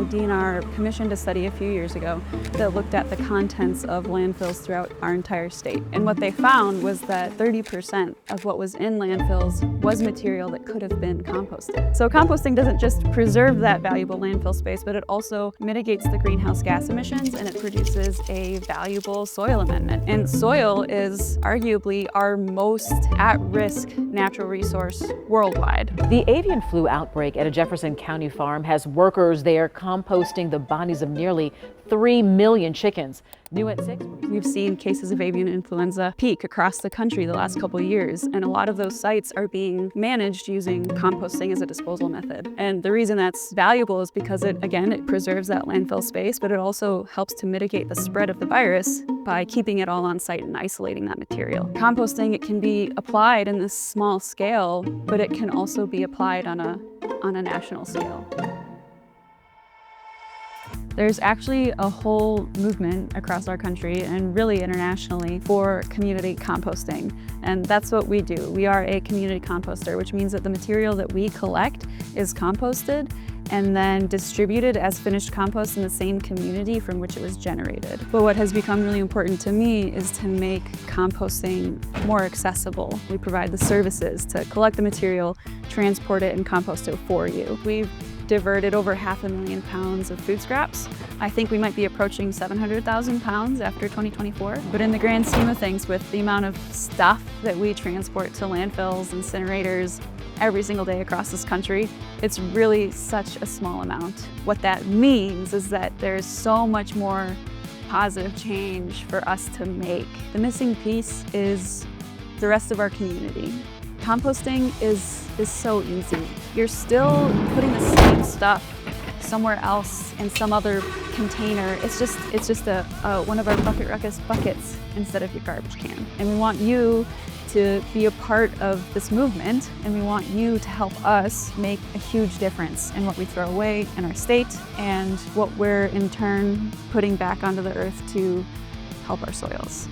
DNR commissioned a study a few years ago that looked at the contents of landfills throughout our entire state. And what they found was that 30% of what was in landfills was material that could have been composted. So composting doesn't just preserve that valuable landfill space, but it also mitigates the greenhouse gas emissions, and it produces a valuable soil amendment. And soil is arguably our most at-risk natural resource worldwide. The avian flu outbreak at a Jefferson County farm has workers there composting the bodies of nearly 3 million chickens. New at 6. We've seen cases of avian influenza peak across the country the last couple of years, and a lot of those sites are being managed using composting as a disposal method. And the reason that's valuable is because it preserves that landfill space, but it also helps to mitigate the spread of the virus by keeping it all on site and isolating that material. Composting, it can be applied in this small scale, but it can also be applied on a national scale. There's actually a whole movement across our country and really internationally for community composting. And that's what we do. We are a community composter, which means that the material that we collect is composted and then distributed as finished compost in the same community from which it was generated. But what has become really important to me is to make composting more accessible. We provide the services to collect the material, transport it, and compost it for you. We've diverted over 500,000 pounds of food scraps. I think we might be approaching 700,000 pounds after 2024. But in the grand scheme of things, with the amount of stuff that we transport to landfills, incinerators, every single day across this country, it's really such a small amount. What that means is that there's so much more positive change for us to make. The missing piece is the rest of our community. Composting is so easy. You're still putting the same stuff somewhere else in some other container. It's just one of our Bucket Ruckus buckets instead of your garbage can. And we want you to be a part of this movement, and we want you to help us make a huge difference in what we throw away in our state and what we're in turn putting back onto the earth to help our soils.